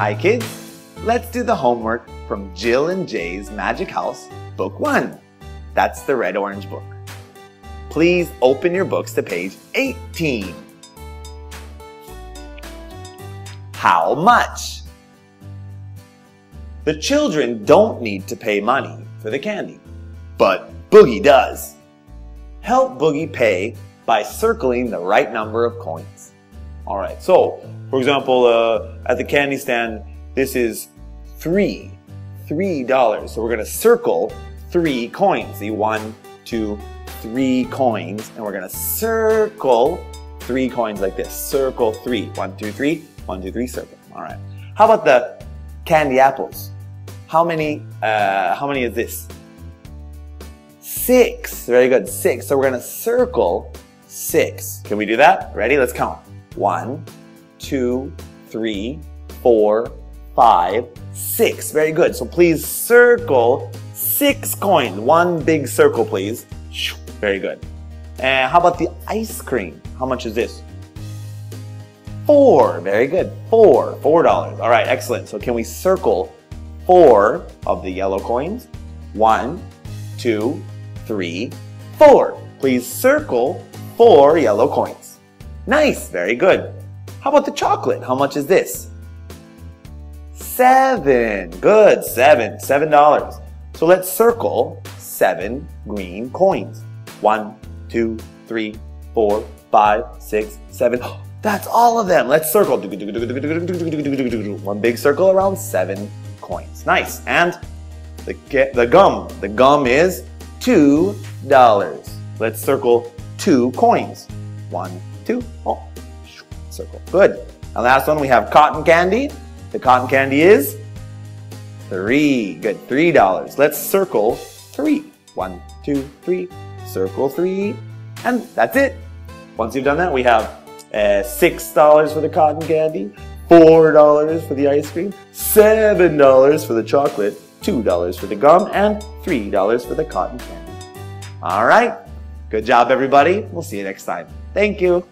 Hi kids, let's do the homework from Jill and Jay's Magic House, Book 1. That's the red-orange book. Please open your books to page 18. How much? The children don't need to pay money for the candy, but Boogie does. Help Boogie pay by circling the right number of coins. Alright, so, for example, at the candy stand, this is $3. So we're going to circle 3 coins. See, 1, 2, 3 coins. And we're going to circle 3 coins like this. Circle 3. 1, 2, 3. 1, 2, 3, circle. Alright. How about the candy apples? How many is this? 6. Very good. 6. So we're going to circle 6. Can we do that? Ready? Let's count. 1, 2, 3, 4, 5, 6. Very good. So please circle 6 coins. One big circle, please. Very good. And how about the ice cream? How much is this? 4. Very good. $4. All right, excellent. So can we circle 4 of the yellow coins? 1, 2, 3, 4. Please circle 4 yellow coins. Nice. Very good. How about the chocolate? How much is this? 7. Good. $7. So let's circle 7 green coins. 1, 2, 3, 4, 5, 6, 7. That's all of them. Let's circle. One big circle around 7 coins. Nice. And the gum. The gum is $2. Let's circle 2 coins. 1, 2. Oh, circle. Good. And last one, we have cotton candy. The cotton candy is 3. Good. $3. Let's circle 3. 1, 2, 3. Circle 3. And that's it. Once you've done that, we have $6 for the cotton candy, $4 for the ice cream, $7 for the chocolate, $2 for the gum, and $3 for the cotton candy. All right. Good job, everybody. We'll see you next time. Thank you.